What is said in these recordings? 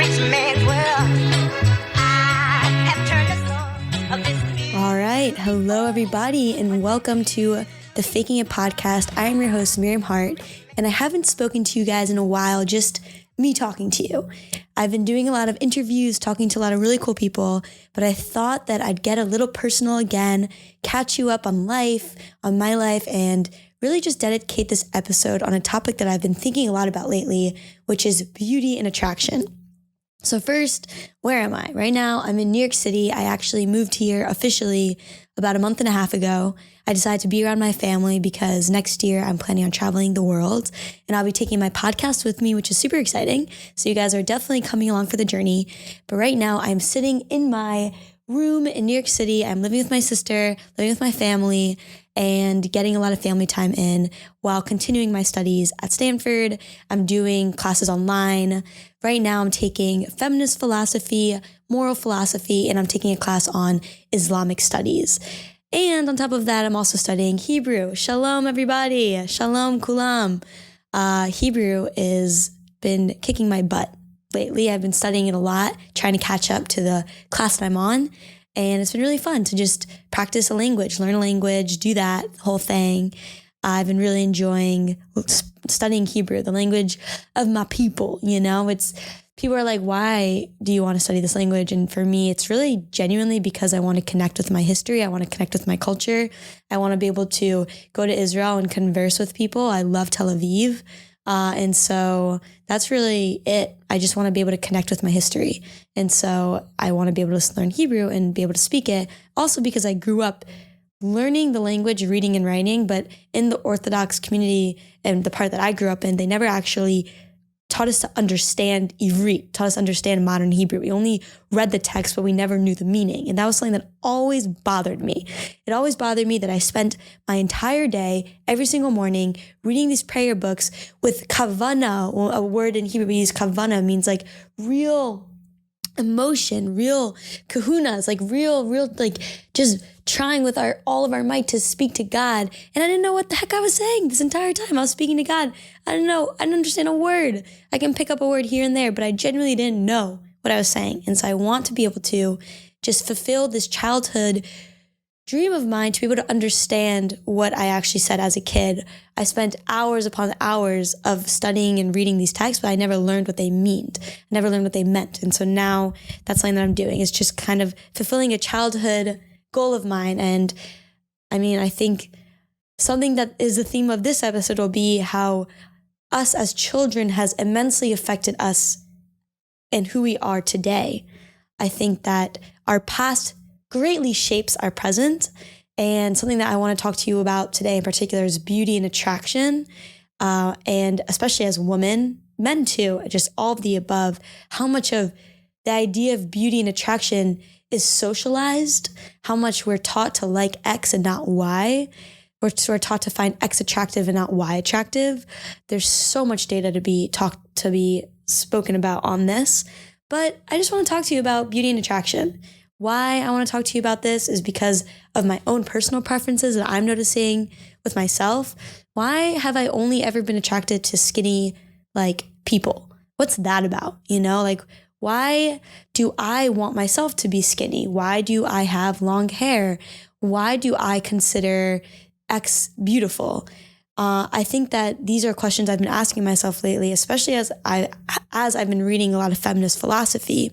rich man's world. I have turned the soul of this. All right. Hello, everybody, and welcome to the Faking It podcast. I am your host, Miriam Haart, and I haven't spoken to you guys in a while, just me talking to you. I've been doing a lot of interviews, talking to a lot of really cool people, but I thought that I'd get a little personal again, catch you up on life, on my life, and really just dedicate this episode on a topic that I've been thinking a lot about lately, which is beauty and attraction. So first, where am I? Right now, I'm in New York City. I actually moved here officially about a month and a half ago. I decided to be around my family because next year I'm planning on traveling the world and I'll be taking my podcast with me, which is super exciting. So you guys are definitely coming along for the journey. But right now I'm sitting in my room in New York City. I'm living with my sister, living with my family, and getting a lot of family time in while continuing my studies at Stanford. I'm doing classes online. Right now I'm taking feminist philosophy, moral philosophy, and I'm taking a class on Islamic studies. And on top of that, I'm also studying Hebrew. Shalom, everybody. Shalom, kulam. Hebrew has been kicking my butt lately. I've been studying it a lot, trying to catch up to the class that I'm on. And it's been really fun to just practice a language, learn a language, do that whole thing. I've been really enjoying studying Hebrew, the language of my people. People are like, why do you want to study this language? And for me, it's really genuinely because I want to connect with my history. I want to connect with my culture. I want to be able to go to Israel and converse with people. I love Tel Aviv. And so that's really it. I just want to be able to connect with my history. And so I want to be able to learn Hebrew and be able to speak it. Also because I grew up learning the language, reading and writing, but in the Orthodox community and the part that I grew up in, they never actually taught us to understand Ivrit, taught us to understand modern Hebrew. We only read the text, but we never knew the meaning. And that was something that always bothered me. It always bothered me that I spent my entire day, every single morning, reading these prayer books with kavana, a word in Hebrew we use, kavana means like real emotion, real kahunas, like real, like just trying with all of our might to speak to God. And I didn't know what the heck I was saying this entire time. I was speaking to God. I didn't know. I didn't understand a word. I can pick up a word here and there, but I genuinely didn't know what I was saying. And so I want to be able to just fulfill this childhood dream of mine to be able to understand what I actually said as a kid. I spent hours upon hours of studying and reading these texts, but I never learned what they meant. I never learned what they meant. And so now that's something that I'm doing, is just kind of fulfilling a childhood goal of mine. And I mean, I think something that is the theme of this episode will be how us as children has immensely affected us and who we are today. I think that our past greatly shapes our present. And something that I want to talk to you about today in particular is beauty and attraction. And especially as women, men too, just all of the above, how much of the idea of beauty and attraction is socialized, how much we're taught to like X and not Y. We're taught to find X attractive and not Y attractive. There's so much data to be spoken about on this. But I just want to talk to you about beauty and attraction. Why I want to talk to you about this is because of my own personal preferences that I'm noticing with myself. Why have I only ever been attracted to skinny, people? What's that about? Why do I want myself to be skinny? Why do I have long hair? Why do I consider X beautiful? I think that these are questions I've been asking myself lately, especially as I've been reading a lot of feminist philosophy.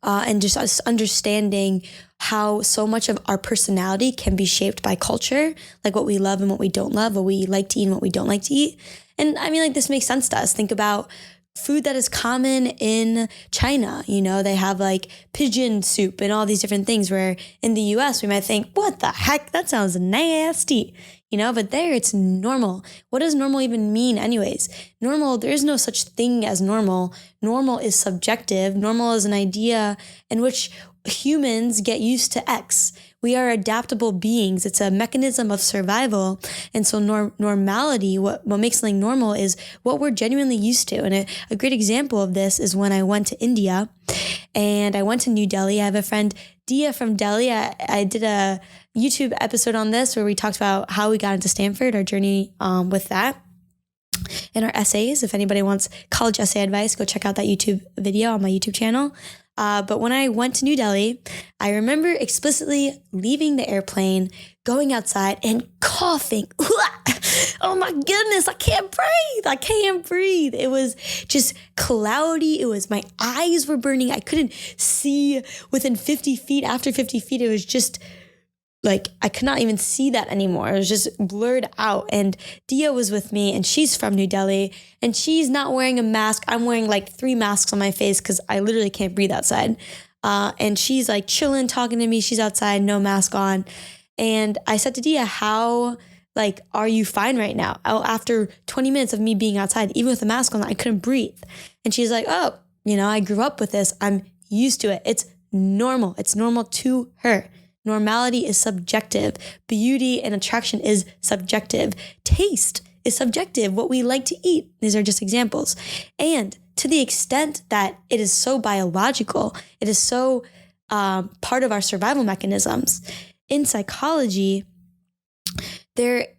And just us understanding how so much of our personality can be shaped by culture, like what we love and what we don't love, what we like to eat and what we don't like to eat. And I mean, this makes sense to us. Think about food that is common in China. They have pigeon soup and all these different things, where in the US we might think, what the heck? That sounds nasty. But there it's normal. What does normal even mean anyways? Normal, there is no such thing as normal. Normal is subjective. Normal is an idea in which humans get used to X. We are adaptable beings. It's a mechanism of survival. And so normality, what makes something normal is what we're genuinely used to. And a great example of this is when I went to India and I went to New Delhi. I have a friend, Dia from Delhi. I did a YouTube episode on this where we talked about how we got into Stanford, our journey with that. in our essays. If anybody wants college essay advice, go check out that YouTube video on my YouTube channel. But when I went to New Delhi, I remember explicitly leaving the airplane, going outside and coughing. Oh my goodness, I can't breathe. It was just cloudy. My eyes were burning. I couldn't see within 50 feet. After 50 feet, it was just like, I could not even see that anymore. It was just blurred out. And Dia was with me, and she's from New Delhi, and she's not wearing a mask. I'm wearing like 3 masks on my face because I literally can't breathe outside. And she's like chilling, talking to me. She's outside, no mask on. And I said to Dia, are you fine right now? After 20 minutes of me being outside, even with a mask on, I couldn't breathe. And she's like, oh, I grew up with this. I'm used to it. It's normal. It's normal to her. Normality is subjective. Beauty and attraction is subjective. Taste is subjective. What we like to eat. These are just examples. And to the extent that it is so biological, it is so part of our survival mechanisms. In psychology,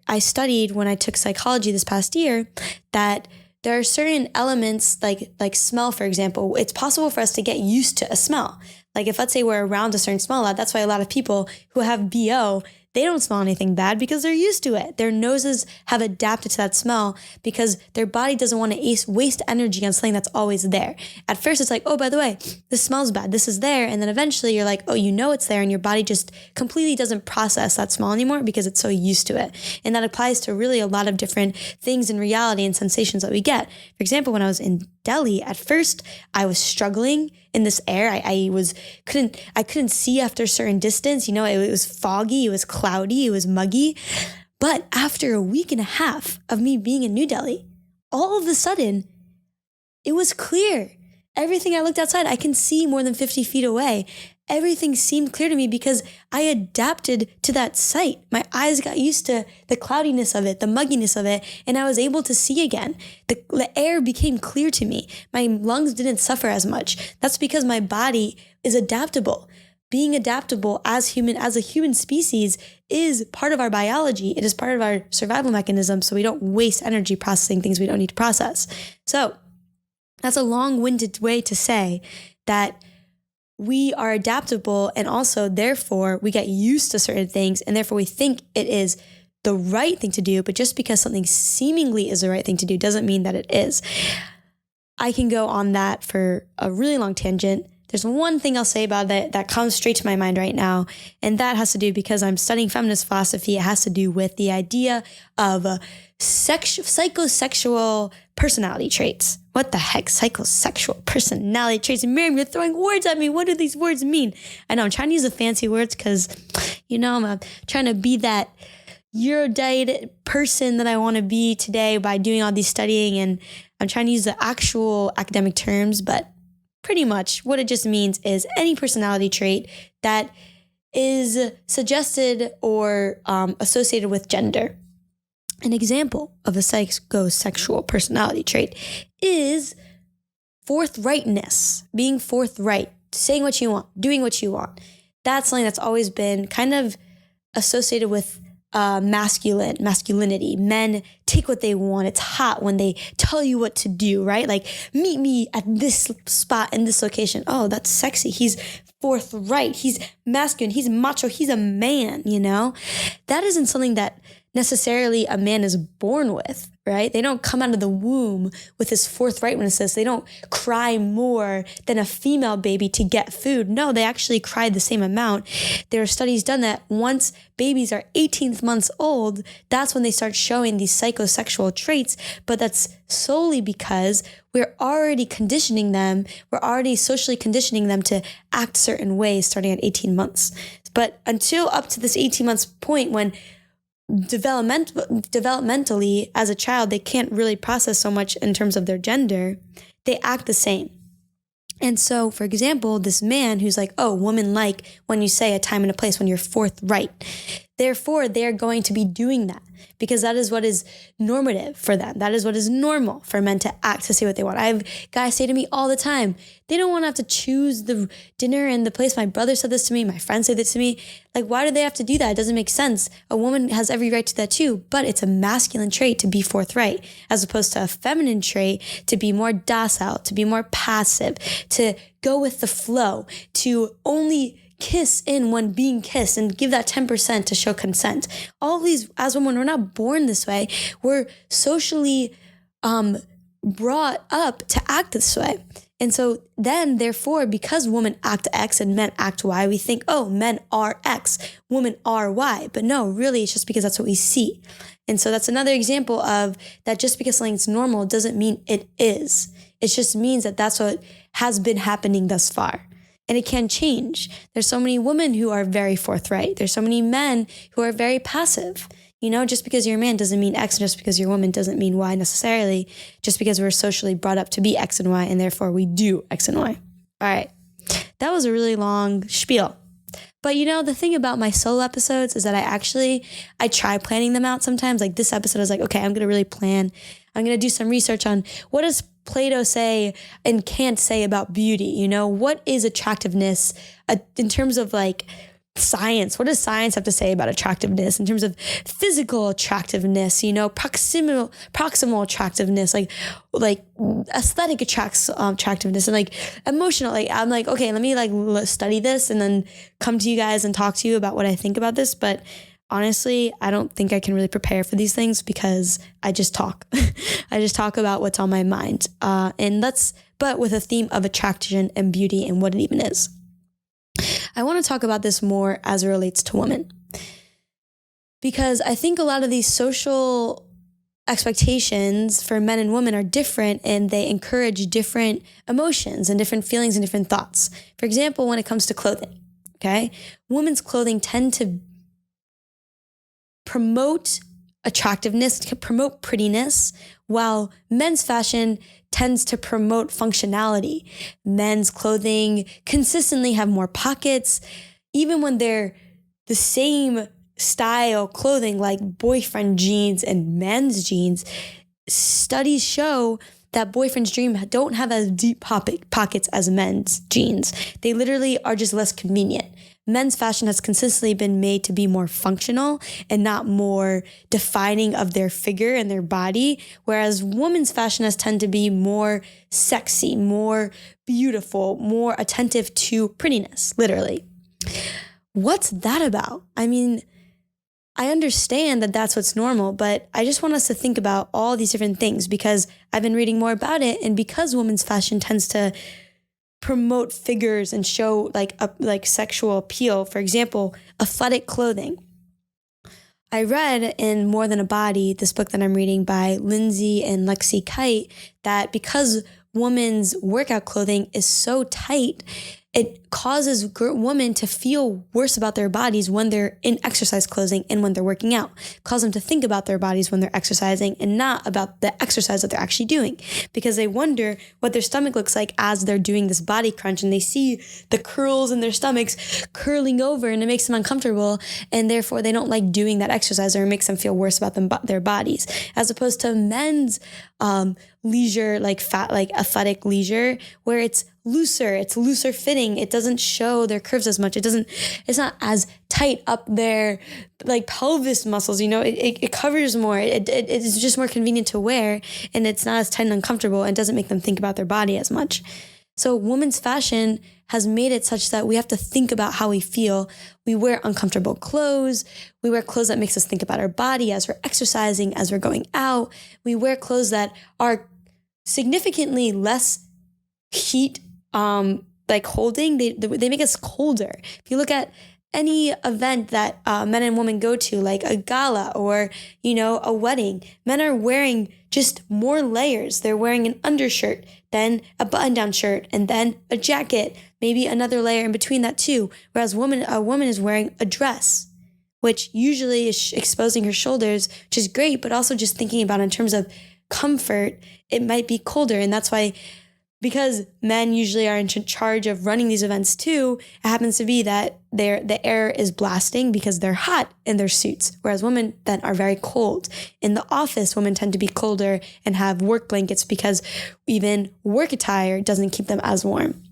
I studied when I took psychology this past year that there are certain elements like smell, for example. It's possible for us to get used to a smell. Like if, let's say, we're around a certain smell a lot, that's why a lot of people who have BO, they don't smell anything bad because they're used to it. Their noses have adapted to that smell because their body doesn't want to waste energy on something that's always there. At first, it's like, oh, by the way, this smells bad. This is there. And then eventually you're like, oh, it's there. And your body just completely doesn't process that smell anymore because it's so used to it. And that applies to really a lot of different things in reality and sensations that we get. For example, when I was in Delhi, at first I was struggling in this air. I couldn't see after a certain distance. It was foggy, it was cloudy, it was muggy. But after a week and a half of me being in New Delhi, all of a sudden it was clear. Everything I looked outside, I can see more than 50 feet away. Everything seemed clear to me because I adapted to that sight. My eyes got used to the cloudiness of it, the mugginess of it, and I was able to see again. The air became clear to me. My lungs didn't suffer as much. That's because my body is adaptable. Being adaptable as a human species is part of our biology. It is part of our survival mechanism, so we don't waste energy processing things we don't need to process. So that's a long-winded way to say that we are adaptable, and also therefore we get used to certain things, and therefore we think it is the right thing to do. But just because something seemingly is the right thing to do doesn't mean that it is. I can go on that for a really long tangent. There's one thing I'll say about that comes straight to my mind right now, and that has to do, because I'm studying feminist philosophy, it has to do with the idea of psychosexual personality traits. What the heck? Psychosexual personality traits. Miriam, you're throwing words at me. What do these words mean? I know I'm trying to use the fancy words because, I'm trying to be that erudite person that I want to be today by doing all these studying, and I'm trying to use the actual academic terms, but pretty much what it just means is any personality trait that is suggested or associated with gender. An example of a psychosexual personality trait is forthrightness, being forthright, saying what you want, doing what you want. That's something that's always been kind of associated with masculinity. Men take what they want. It's hot when they tell you what to do, right? Like, meet me at this spot in this location. Oh, that's sexy. He's forthright. He's masculine. He's macho. He's a man, That isn't something that necessarily a man is born with, right? They don't come out of the womb with this forthrightness. They don't cry more than a female baby to get food. No, they actually cry the same amount. There are studies done that once babies are 18 months old, that's when they start showing these psychosexual traits, but that's solely because we're already conditioning them. We're already socially conditioning them to act certain ways starting at 18 months. But until up to this 18 months point when developmentally as a child, they can't really process so much in terms of their gender, they act the same. And so, for example, this man who's like, oh, woman like when you say a time and a place, when you're forthright, Therefore, they're going to be doing that because that is what is normative for them. That is what is normal for men to act, to say what they want. I have guys say to me all the time, they don't want to have to choose the dinner and the place. My brother said this to me. My friend said this to me. Like, why do they have to do that? It doesn't make sense. A woman has every right to that too, but it's a masculine trait to be forthright as opposed to a feminine trait to be more docile, to be more passive, to go with the flow, to only kiss in when being kissed and give that 10% to show consent. All of these, as women, we're not born this way. We're socially brought up to act this way. And so then, therefore, because women act X and men act Y, we think, oh, men are X, women are Y. But no, really, it's just because that's what we see. And so that's another example of that just because something's normal doesn't mean it is. It just means that that's what has been happening thus far. And it can change. There's so many women who are very forthright. There's so many men who are very passive. You know, just because you're a man doesn't mean X, and just because you're a woman doesn't mean Y necessarily, just because we're socially brought up to be X and Y, and therefore we do X and Y. All right. That was a really long spiel. But you know, the thing about my solo episodes is that I try planning them out sometimes. Like this episode, I was like, okay, I'm going to really plan. I'm going to do some research on what does Plato say and can't say about beauty? You know, what is attractiveness in terms of like science? What does science have to say about attractiveness in terms of physical attractiveness, you know, proximal attractiveness, like aesthetic attractiveness and like emotional. Like I'm like, okay, let me like study this and then come to you guys and talk to you about what I think about this. But honestly, I don't think I can really prepare for these things because I just talk. I just talk about what's on my mind. But with a theme of attraction and beauty and what it even is. I want to talk about this more as it relates to women. Because I think a lot of these social expectations for men and women are different, and they encourage different emotions and different feelings and different thoughts. For example, when it comes to clothing, okay? Women's clothing tend to promote attractiveness, to promote prettiness, while men's fashion tends to promote functionality. Men's clothing consistently have more pockets, even when they're the same style clothing like boyfriend jeans and men's jeans. Studies show that boyfriend's jeans don't have as deep pockets as men's jeans. They literally are just less convenient. Men's fashion has consistently been made to be more functional and not more defining of their figure and their body, whereas women's fashion has tended to be more sexy, more beautiful, more attentive to prettiness, literally. What's that about? I mean, I understand that that's what's normal, but I just want us to think about all these different things because I've been reading more about it, and because women's fashion tends to promote figures and show like sexual appeal. For example, athletic clothing. I read in More Than a Body, this book that I'm reading by Lindsay and Lexi Kite, that because women's workout clothing is so tight, it causes women to feel worse about their bodies when they're in exercise clothing and when they're working out. It causes them to think about their bodies when they're exercising and not about the exercise that they're actually doing, because they wonder what their stomach looks like as they're doing this body crunch, and they see the curls in their stomachs curling over, and it makes them uncomfortable, and therefore they don't like doing that exercise, or it makes them feel worse about their bodies, as opposed to men's leisure, like athletic leisure, where it's looser fitting. It doesn't show their curves as much. It's not as tight up their like pelvis muscles, you know, it covers more. It's just more convenient to wear, and it's not as tight and uncomfortable, and doesn't make them think about their body as much. So women's fashion has made it such that we have to think about how we feel. We wear uncomfortable clothes. We wear clothes that makes us think about our body as we're exercising, as we're going out. We wear clothes that are significantly less heat holding. They make us colder. If you look at any event that men and women go to, like a gala or, you know, a wedding, men are wearing just more layers. They're wearing an undershirt, then a button-down shirt, and then a jacket, maybe another layer in between that too. Whereas a woman is wearing a dress, which usually is exposing her shoulders, which is great, but also just thinking about in terms of comfort, it might be colder. And that's why because men usually are in charge of running these events too, it happens to be that the air is blasting because they're hot in their suits, whereas women then are very cold. In the office, women tend to be colder and have work blankets because even work attire doesn't keep them as warm.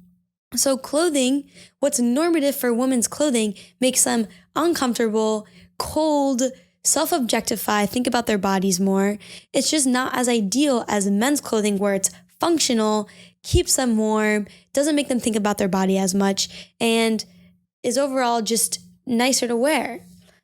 So clothing, what's normative for women's clothing, makes them uncomfortable, cold, self-objectify, think about their bodies more. It's just not as ideal as men's clothing where it's functional, keeps them warm, doesn't make them think about their body as much, and is overall just nicer to wear.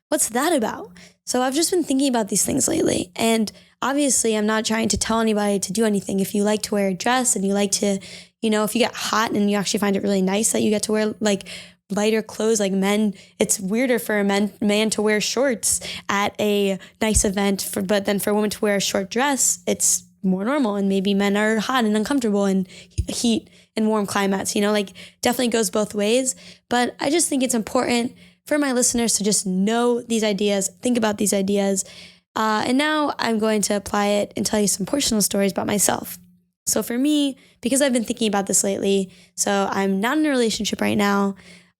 What's that about? So I've just been thinking about these things lately, and obviously I'm not trying to tell anybody to do anything. If you like to wear a dress and you like to, if you get hot and you actually find it really nice that you get to wear like lighter clothes, like men, it's weirder for a man to wear shorts at a nice event, but then for a woman to wear a short dress, it's more normal. And maybe men are hot and uncomfortable in heat and warm climates, definitely goes both ways. But I just think it's important for my listeners to just know these ideas, think about these ideas. And now I'm going to apply it and tell you some personal stories about myself. So for me, because I've been thinking about this lately, so I'm not in a relationship right now.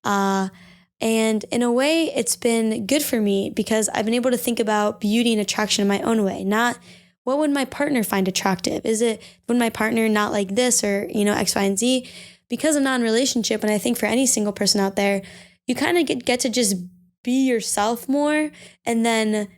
And in a way, it's been good for me because I've been able to think about beauty and attraction in my own way. Not what would my partner find attractive? Would my partner not like this or, X, Y, and Z? Because I'm not in a relationship, and I think for any single person out there, you kind of get to just be yourself more and then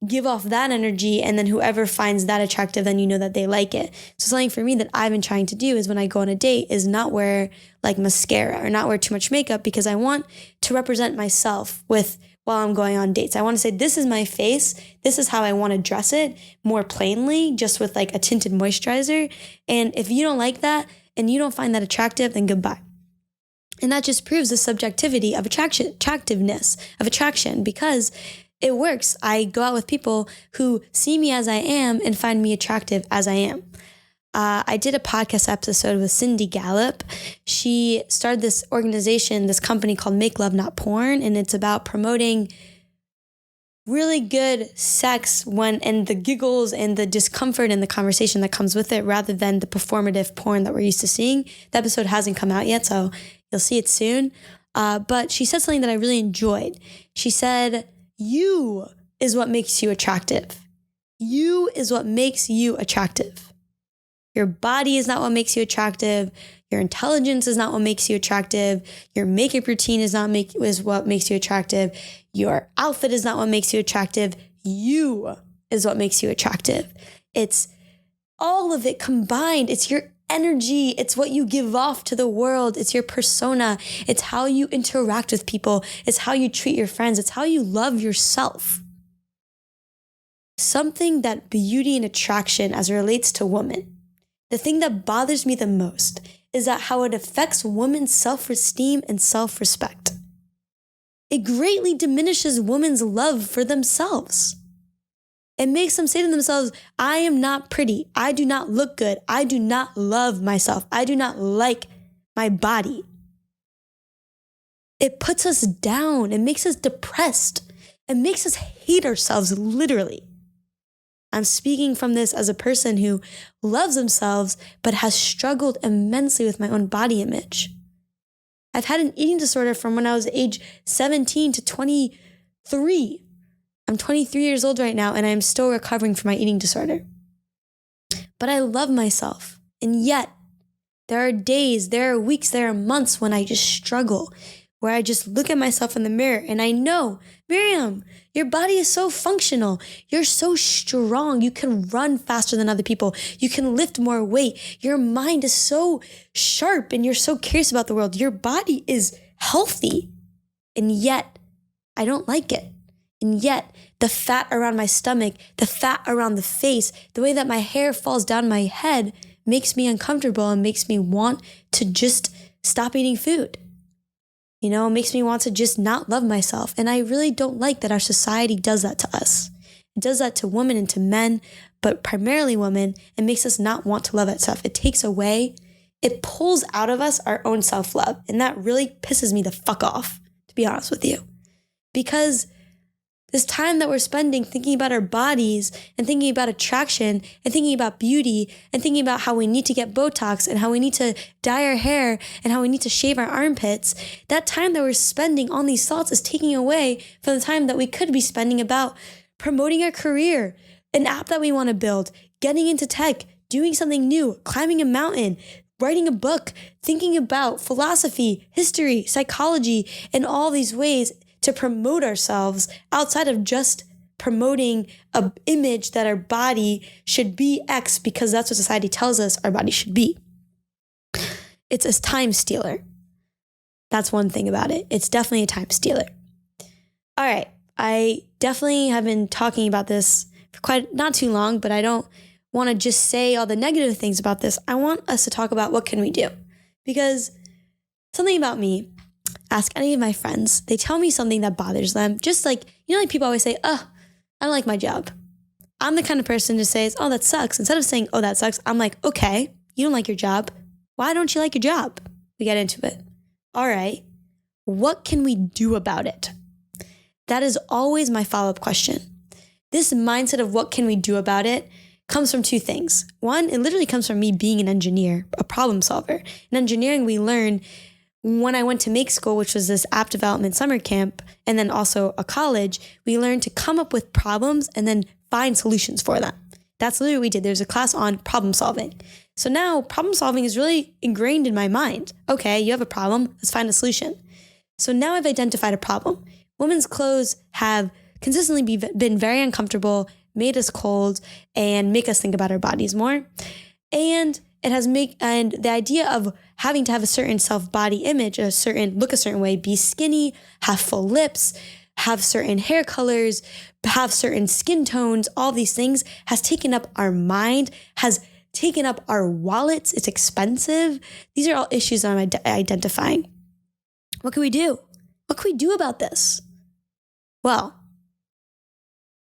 give off that energy, and then whoever finds that attractive, then you know that they like it. So something for me that I've been trying to do is when I go on a date is not wear mascara or not wear too much makeup, because I want to represent myself while I'm going on dates. I want to say, this is my face. This is how I want to dress it more plainly, just with a tinted moisturizer. And if you don't like that and you don't find that attractive, then goodbye. And that just proves the subjectivity of attractiveness of attraction, because it works. I go out with people who see me as I am and find me attractive as I am. I did a podcast episode with Cindy Gallup. She started this organization, this company called Make Love Not Porn, and it's about promoting really good sex and the giggles and the discomfort and the conversation that comes with it, rather than the performative porn that we're used to seeing. The episode hasn't come out yet, so you'll see it soon. But she said something that I really enjoyed. She said, you is what makes you attractive. You is what makes you attractive. Your body is not what makes you attractive. Your intelligence is not what makes you attractive. Your makeup routine is what makes you attractive. Your outfit is not what makes you attractive. You is what makes you attractive. It's all of it combined. It's your energy. It's what you give off to the world. It's your persona. It's how you interact with people. It's how you treat your friends. It's how you love yourself. Something that beauty and attraction as it relates to women, the thing that bothers me the most is that how it affects women's self-esteem and self-respect. It greatly diminishes women's love for themselves. It makes them say to themselves, I am not pretty. I do not look good. I do not love myself. I do not like my body. It puts us down. It makes us depressed. It makes us hate ourselves, literally. I'm speaking from this as a person who loves themselves, but has struggled immensely with my own body image. I've had an eating disorder from when I was age 17 to 23. I'm 23 years old right now, and I'm still recovering from my eating disorder. But I love myself. And yet, there are days, there are weeks, there are months when I just struggle, where I just look at myself in the mirror and I know, Miriam, your body is so functional. You're so strong. You can run faster than other people. You can lift more weight. Your mind is so sharp and you're so curious about the world. Your body is healthy. And yet, I don't like it. And yet, the fat around my stomach, the fat around the face, the way that my hair falls down my head makes me uncomfortable and makes me want to just stop eating food. It makes me want to just not love myself. And I really don't like that our society does that to us. It does that to women and to men, but primarily women. It makes us not want to love ourselves. It takes away, it pulls out of us our own self-love. And that really pisses me the fuck off, to be honest with you. Because this time that we're spending thinking about our bodies and thinking about attraction and thinking about beauty and thinking about how we need to get Botox and how we need to dye our hair and how we need to shave our armpits, that time that we're spending on these thoughts is taking away from the time that we could be spending about promoting our career, an app that we want to build, getting into tech, doing something new, climbing a mountain, writing a book, thinking about philosophy, history, psychology, and all these ways to promote ourselves outside of just promoting an image that our body should be X because that's what society tells us our body should be. It's a time stealer. That's one thing about it. It's definitely a time stealer. All right. I definitely have been talking about this for not too long, but I don't want to just say all the negative things about this. I want us to talk about what can we do, because something about me, ask any of my friends, they tell me something that bothers them. Just like, like people always say, oh, I don't like my job. I'm the kind of person to say, oh, that sucks. Instead of saying, oh, that sucks, I'm like, okay, you don't like your job. Why don't you like your job? We get into it. All right, what can we do about it? That is always my follow-up question. This mindset of what can we do about it comes from two things. One, it literally comes from me being an engineer, a problem solver. In engineering, we learn when I went to make school, which was this app development summer camp, and then also a college, we learned to come up with problems and then find solutions for them. That's literally what we did. There's a class on problem solving. So now problem solving is really ingrained in my mind. Okay, you have a problem, let's find a solution. So now I've identified a problem. Women's clothes have consistently been very uncomfortable, made us cold, and make us think about our bodies more. And it has and the idea of having to have a certain self-body image, look a certain way, be skinny, have full lips, have certain hair colors, have certain skin tones, all these things has taken up our mind, has taken up our wallets. It's expensive. These are all issues that I'm identifying. What can we do? What can we do about this? Well,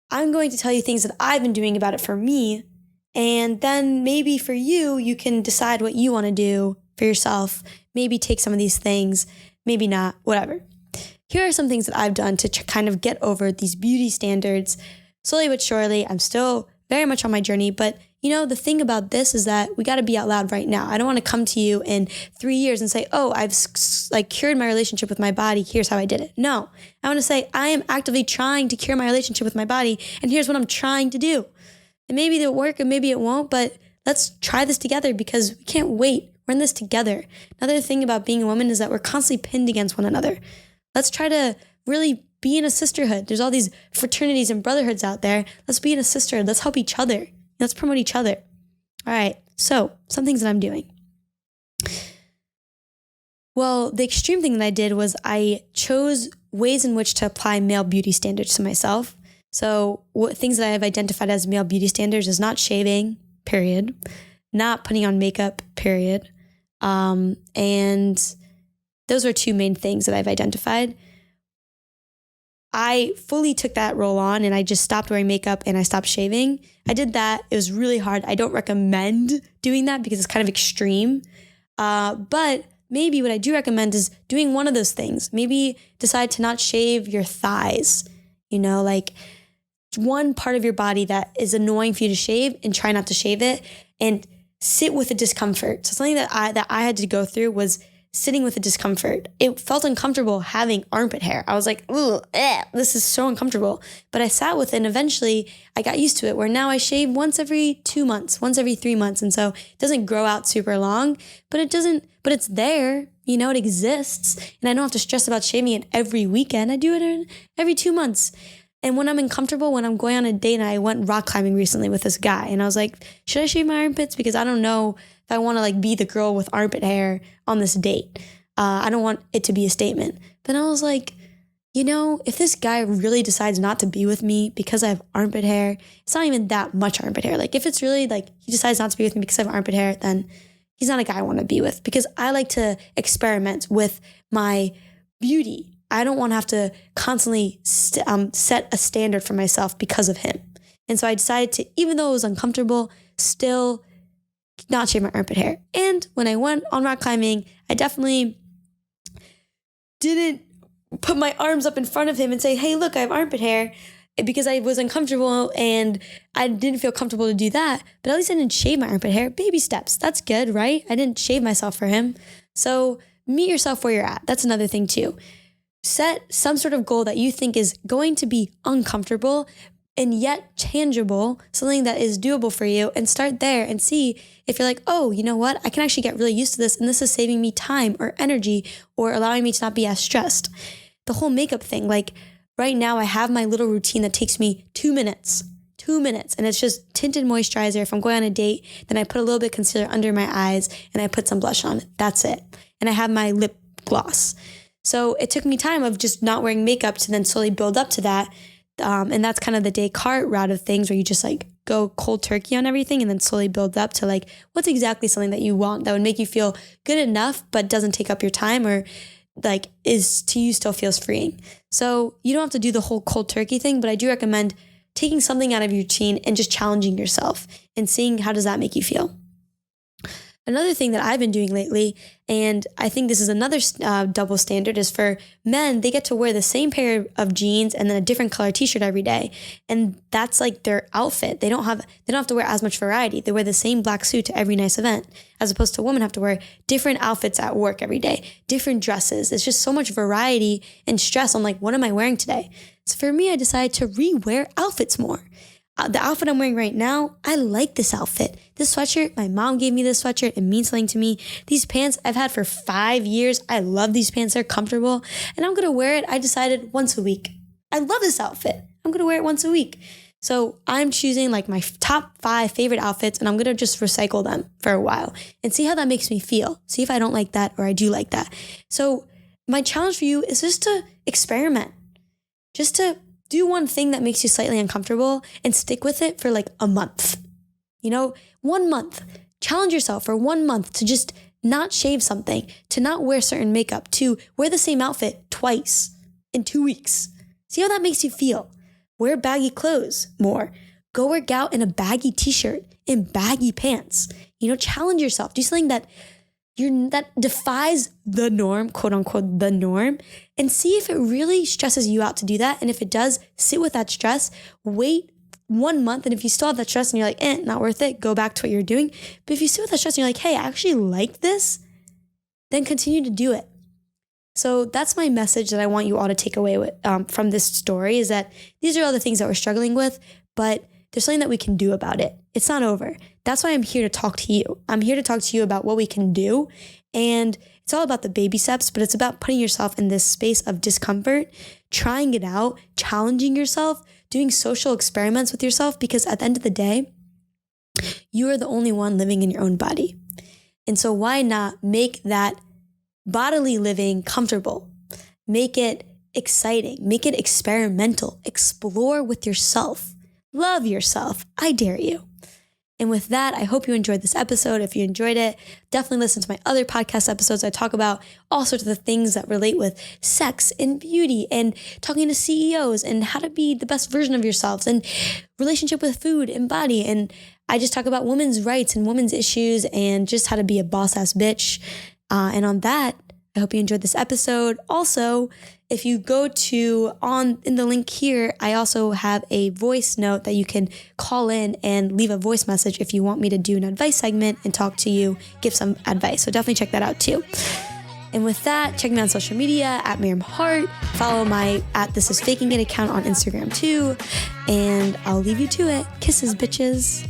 I'm going to tell you things that I've been doing about it for me, and then maybe for you, you can decide what you want to do for yourself. Maybe take some of these things, maybe not, whatever. Here are some things that I've done to kind of get over these beauty standards. Slowly but surely, I'm still very much on my journey, but the thing about this is that we got to be out loud right now. I don't want to come to you in 3 years and say, oh, I've cured my relationship with my body. Here's how I did it. No, I want to say I am actively trying to cure my relationship with my body. And here's what I'm trying to do. And maybe it'll work and maybe it won't, but let's try this together because we can't wait. We're in this together. Another thing about being a woman is that we're constantly pinned against one another. Let's try to really be in a sisterhood. There's all these fraternities and brotherhoods out there. Let's be in a sisterhood. Let's help each other. Let's promote each other. All right. So some things that I'm doing. Well, the extreme thing that I did was I chose ways in which to apply male beauty standards to myself. So things that I have identified as male beauty standards is not shaving, period. Not putting on makeup, period. And those are two main things that I've identified. I fully took that role on and I just stopped wearing makeup and I stopped shaving. I did that. It was really hard. I don't recommend doing that because it's kind of extreme. But maybe what I do recommend is doing one of those things. Maybe decide to not shave your thighs, like one part of your body that is annoying for you to shave and try not to shave it and sit with the discomfort. So something that I had to go through was sitting with the discomfort. It felt uncomfortable having armpit hair. I was like, ooh, this is so uncomfortable. But I sat with it and eventually I got used to it where now I shave once every 2 months, once every 3 months. And so it doesn't grow out super long, but it's there, it exists. And I don't have to stress about shaving it every weekend. I do it every 2 months. And when I'm uncomfortable, when I'm going on a date, and I went rock climbing recently with this guy and I was like, should I shave my armpits? Because I don't know if I want to be the girl with armpit hair on this date. I don't want it to be a statement. But I was like, if this guy really decides not to be with me because I have armpit hair, it's not even that much armpit hair. If it's really he decides not to be with me because I have armpit hair, then he's not a guy I want to be with because I like to experiment with my beauty. I don't want to have to constantly set a standard for myself because of him. And so I decided to, even though it was uncomfortable, still not shave my armpit hair. And when I went on rock climbing, I definitely didn't put my arms up in front of him and say, hey, look, I have armpit hair. because I was uncomfortable and I didn't feel comfortable to do that, but at least I didn't shave my armpit hair. Baby steps. That's good, right? I didn't shave myself for him. So meet yourself where you're at. That's another thing too. Set some sort of goal that you think is going to be uncomfortable and yet tangible, something that is doable for you, and start there and see if you're like, oh, you know what? I can actually get really used to this, and this is saving me time or energy or allowing me to not be as stressed. The whole makeup thing, like right now I have my little routine that takes me 2 minutes, and it's just tinted moisturizer. If I'm going on a date, then I put a little bit of concealer under my eyes and I put some blush on. That's it. And I have my lip gloss. So it took me time of just not wearing makeup to then slowly build up to that. And that's kind of the Descartes route of things, where you just like go cold turkey on everything and then slowly build up to like, what's exactly something that you want that would make you feel good enough, but doesn't take up your time, or like is to you still feels freeing. So you don't have to do the whole cold turkey thing, but I do recommend taking something out of your routine and just challenging yourself and seeing how does that make you feel. Another thing that I've been doing lately, and I think this is another double standard, is for men, they get to wear the same pair of jeans and then a different color t-shirt every day. And that's like their outfit. They don't have to wear as much variety. They wear the same black suit to every nice event, as opposed to women have to wear different outfits at work every day, different dresses. It's just so much variety and stress on like, what am I wearing today? So for me, I decided to re-wear outfits more. The outfit I'm wearing right now, I like this outfit. This sweatshirt, my mom gave me this sweatshirt. It means something to me. These pants I've had for 5 years. I love these pants. They're comfortable. And I'm going to wear it, I decided, once a week. I love this outfit. I'm going to wear it once a week. So I'm choosing like my top 5 favorite outfits, and I'm going to just recycle them for a while and see how that makes me feel. See if I don't like that or I do like that. So my challenge for you is just to experiment. Just to do one thing that makes you slightly uncomfortable and stick with it for like a month. 1 month. Challenge yourself for 1 month to just not shave something, to not wear certain makeup, to wear the same outfit twice in 2 weeks. See how that makes you feel. Wear baggy clothes more. Go work out in a baggy t-shirt, in baggy pants. Challenge yourself. Do something that defies the norm, quote unquote, the norm, and see if it really stresses you out to do that. And if it does, sit with that stress, wait 1 month. And if you still have that stress and you're like, not worth it, go back to what you're doing. But if you sit with that stress and you're like, hey, I actually like this, then continue to do it. So that's my message that I want you all to take away with, from this story, is that these are all the things that we're struggling with, but there's something that we can do about it. It's not over. That's why I'm here to talk to you. I'm here to talk to you about what we can do. And it's all about the baby steps, but it's about putting yourself in this space of discomfort, trying it out, challenging yourself, doing social experiments with yourself, because at the end of the day, you are the only one living in your own body. And so why not make that bodily living comfortable? Make it exciting, make it experimental, explore with yourself. Love yourself. I dare you. And with that, I hope you enjoyed this episode. If you enjoyed it, definitely listen to my other podcast episodes. I talk about all sorts of the things that relate with sex and beauty and talking to CEOs and how to be the best version of yourselves and relationship with food and body. And I just talk about women's rights and women's issues and just how to be a boss-ass bitch. And on that, I hope you enjoyed this episode. Also, if you go in the link here, I also have a voice note that you can call in and leave a voice message if you want me to do an advice segment and talk to you, give some advice. So definitely check that out too. And with that, check me on social media at Miriam Haart. Follow my @ThisIsFakingIt account on Instagram too. And I'll leave you to it. Kisses, bitches.